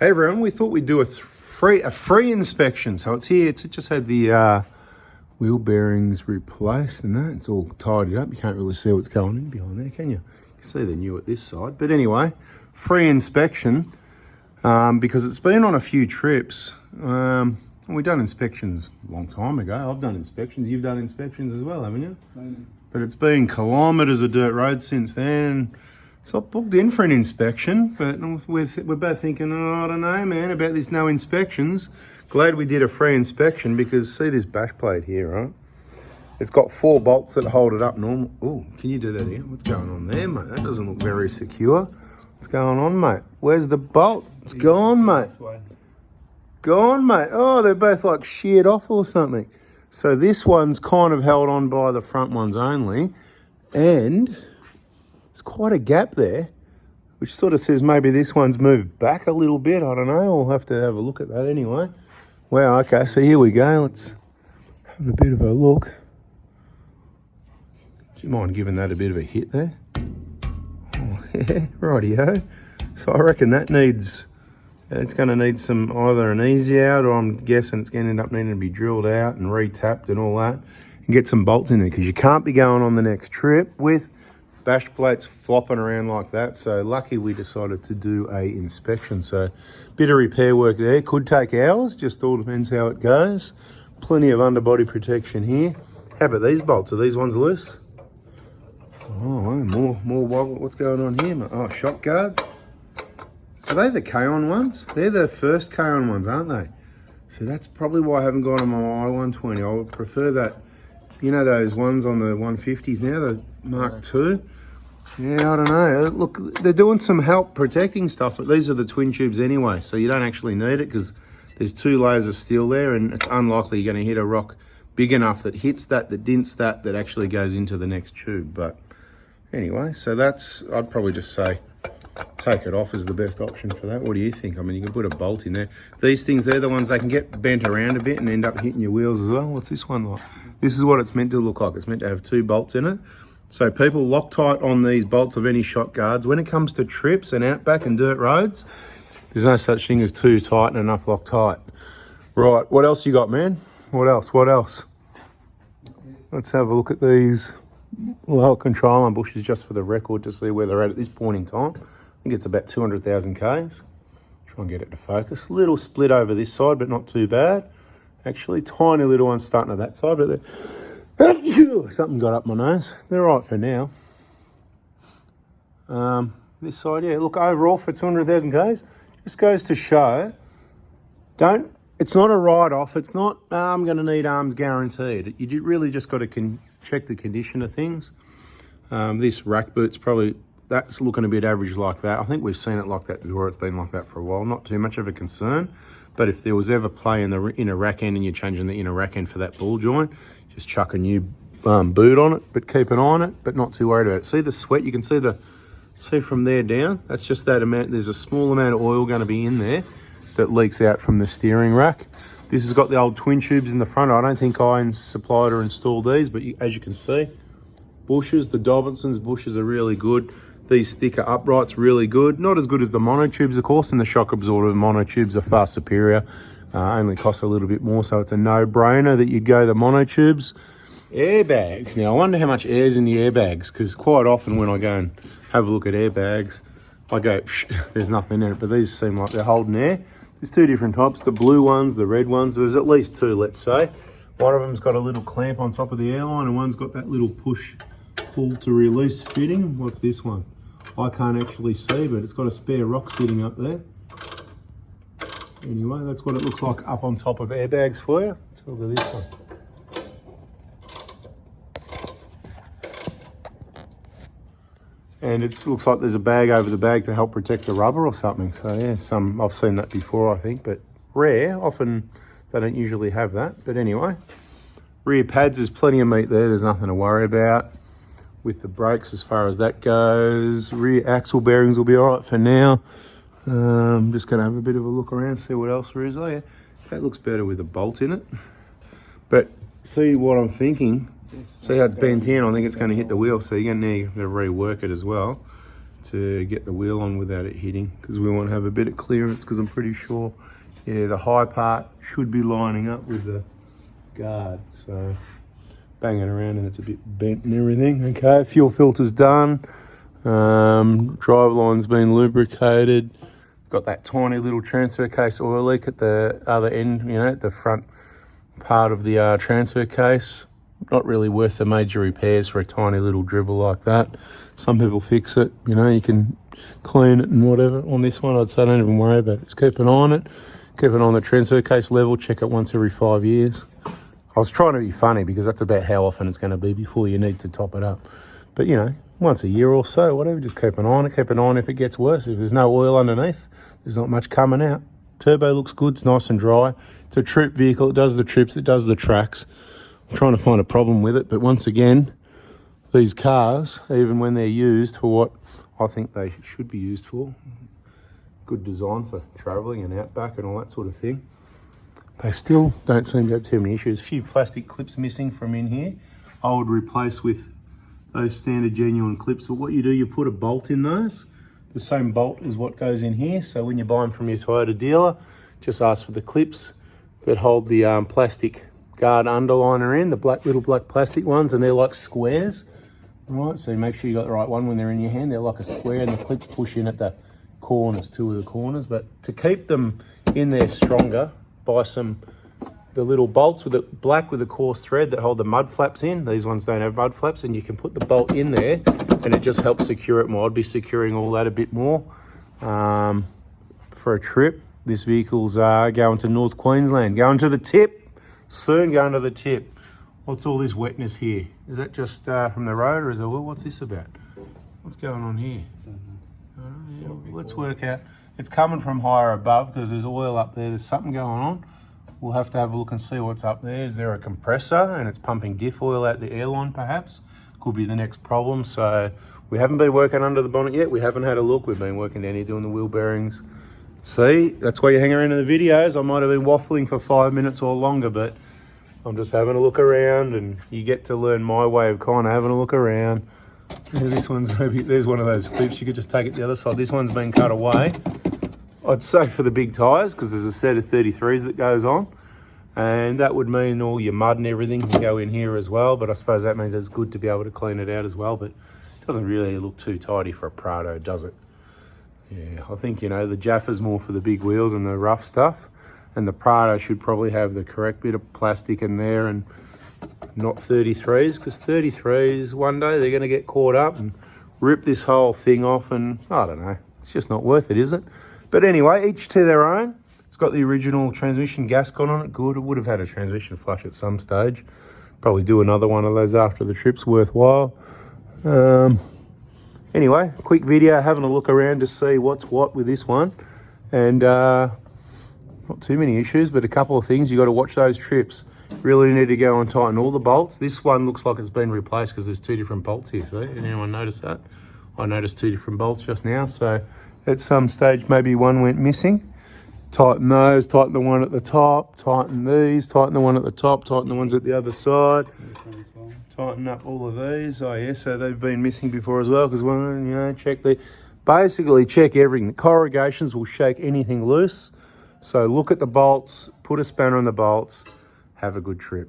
Hey everyone, we thought we'd do a free inspection. So it's here. It just had the wheel bearings replaced and that. It's all tidied up. You can't really see what's going on behind there, can you? You can see they're new at this side. But anyway, free inspection because it's been on a few trips. We've done inspections a long time ago. I've done inspections. You've done inspections as well, haven't you? But it's been kilometres of dirt road since then. It's not booked in for an inspection, but we're both thinking, oh, I don't know, man, about this no inspections. Glad we did a free inspection because see this bash plate here, right? It's got 4 bolts that hold it up normal. Oh, can you do that here? What's going on there, mate? That doesn't look very secure. What's going on, mate? Where's the bolt? It's gone, mate. Gone, mate. Oh, they're both like sheared off or something. So this one's kind of held on by the front ones only, and there's quite a gap there, which sort of says maybe this one's moved back a little bit. I don't know. We'll have to have a look at that anyway. Wow, okay, so here we go. Let's have a bit of a look. Do you mind giving that a bit of a hit there? Oh, yeah, rightio. So I reckon that needs, it's going to need some either an easy out, or I'm guessing it's going to end up needing to be drilled out and re-tapped and all that, and get some bolts in there, because you can't be going on the next trip with bash plates flopping around like that. So lucky we decided to do a inspection. So bit of repair work there, could take hours, just all depends how it goes. Plenty of underbody protection here. How about these bolts? Are these ones loose? Oh, more wobble. What's going on here? Oh, shock guards. Are they the K-On ones? They're the first K-On ones, aren't they? So that's probably why I haven't got them on my I-120. I would prefer that, you know, those ones on the 150s now, the Mark II. Yeah, I don't know. Look, they're doing some help protecting stuff, but these are the twin tubes anyway, so you don't actually need it because there's 2 layers of steel there, and it's unlikely you're going to hit a rock big enough that hits that, that dints that, that actually goes into the next tube. But anyway, so that's, I'd probably just say take it off is the best option for that. What do you think? I mean, you can put a bolt in there. These things, they're the ones that can get bent around a bit and end up hitting your wheels as well. What's this one like? This is what it's meant to look like. It's meant to have 2 bolts in it. So people, Loctite on these bolts of any shock guards. When it comes to trips and outback and dirt roads, there's no such thing as too tight and enough Loctite. Right, what else you got, man? What else? Let's have a look at these lower control arm bushes just for the record to see where they're at this point in time. I think it's about 200,000 Ks. Try and get it to focus. Little split over this side, but not too bad. Actually, tiny little one starting at that side, but they're something got up my nose. They're right for now. This side, yeah, look, overall for 200,000 Ks, just goes to show, it's not a write-off. It's not, I'm going to need arms guaranteed. You really just got to check the condition of things. This rack boot's probably, that's looking a bit average like that. I think we've seen it like that before. It's been like that for a while. Not too much of a concern. But if there was ever play in the inner rack end and you're changing the inner rack end for that ball joint, just chuck a new boot on it, but keep an eye on it, but not too worried about it. See the sweat? You can see from there down. That's just that amount. There's a small amount of oil going to be in there that leaks out from the steering rack. This has got the old twin tubes in the front. I don't think I supplied or installed these, but as you can see, bushes, the Dobinson's bushes are really good. These thicker uprights, really good. Not as good as the monotubes, of course, and the shock absorber monotubes are far superior. Only costs a little bit more, so it's a no-brainer that you'd go the monotubes. Airbags. Now, I wonder how much air's in the airbags, because quite often when I go and have a look at airbags, I go, there's nothing in it, but these seem like they're holding air. There's 2 different types, the blue ones, the red ones. There's at least 2, let's say. One of them's got a little clamp on top of the airline, and one's got that little push, pull to release fitting. What's this one? I can't actually see, but it's got a spare rock sitting up there. Anyway, that's what it looks like up on top of airbags for you. Let's have a look at this one. And it looks like there's a bag over the bag to help protect the rubber or something. So yeah, I've seen that before, I think, but rare. Often they don't usually have that. But anyway, rear pads, there's plenty of meat there. There's nothing to worry about with the brakes as far as that goes. Rear axle bearings will be all right for now. I'm just going to have a bit of a look around, see what else there is. Oh yeah, that looks better with a bolt in it. But see what I'm thinking. See how it's bent in? I think it's going to hit the wheel, so you're going to need to rework it as well. to get the wheel on without it hitting, because we want to have a bit of clearance, because I'm pretty sure, yeah, the high part should be lining up with the guard. So bang it around and it's a bit bent and everything. Okay, fuel filter's done. Drive line's been lubricated. Got that tiny little transfer case oil leak at the other end, you know, at the front part of the transfer case. Not really worth the major repairs for a tiny little dribble like that. Some people fix it, you know, you can clean it and whatever. On this one, I'd say don't even worry about it. Just keep an eye on it. Keep it on the transfer case level. Check it once every 5 years. I was trying to be funny because that's about how often it's going to be before you need to top it up. But, you know, once a year or so, whatever, just keep an eye on it. Keep an eye on if it gets worse. If there's no oil underneath, there's not much coming out. Turbo looks good. It's nice and dry. It's a trip vehicle. It does the trips. It does the tracks. I'm trying to find a problem with it. But once again, these cars, even when they're used for what I think they should be used for, good design for travelling and outback and all that sort of thing, they still don't seem to have too many issues. A few plastic clips missing from in here. I would replace with those standard genuine clips. But what you do, you put a bolt in those. The same bolt is what goes in here. So when you buy them from your Toyota dealer, just ask for the clips that hold the plastic guard underliner in, the little black plastic ones, and they're like squares. Right, so make sure you got the right one when they're in your hand. They're like a square, and the clips push in at the corners, two of the corners. But to keep them in there stronger, buy the little bolts with the black with the coarse thread that hold the mud flaps in. These ones don't have mud flaps, and you can put the bolt in there and it just helps secure it more. I'd be securing all that a bit more for a trip. This vehicle's going to North Queensland, going to the tip, soon going to the tip. What's all this wetness here? Is that just from the road, or is it, well, what's this about? What's going on here? Yeah, let's work out. It's coming from higher above because there's oil up there. There's something going on. We'll have to have a look and see what's up there. Is there a compressor and it's pumping diff oil out the airline perhaps? Could be the next problem. So we haven't been working under the bonnet yet. We haven't had a look. We've been working down here doing the wheel bearings. See, that's why you hang around in the videos. I might have been waffling for 5 minutes or longer, but I'm just having a look around, and you get to learn my way of kind of having a look around. This one's maybe, there's one of those clips. You could just take it the other side. This one's been cut away. I'd say for the big tyres, because there's a set of 33s that goes on, and that would mean all your mud and everything can go in here as well. But I suppose that means it's good to be able to clean it out as well. But it doesn't really look too tidy for a Prado, does it? Yeah, I think, you know, the Jaffa's more for the big wheels and the rough stuff, and the Prado should probably have the correct bit of plastic in there and not 33s, because 33s, one day they're going to get caught up and rip this whole thing off, and I don't know, it's just not worth it, is it? But anyway, each to their own. It's got the original transmission Gascon on it, good. It would have had a transmission flush at some stage. Probably do another one of those after the trip's worthwhile. Anyway, quick video, having a look around to see what's what with this one. And not too many issues, but a couple of things. You got to watch those trips. Really need to go and tighten all the bolts. This one looks like it's been replaced because there's two different bolts here. See, anyone notice that? I noticed two different bolts just now. So at some stage, maybe one went missing. Tighten those, tighten the one at the top, tighten these, tighten the one at the top, tighten the ones at the other side. Tighten up all of these. Oh yeah, so they've been missing before as well, because one, you know, basically check everything. The corrugations will shake anything loose. So look at the bolts, put a spanner on the bolts, have a good trip.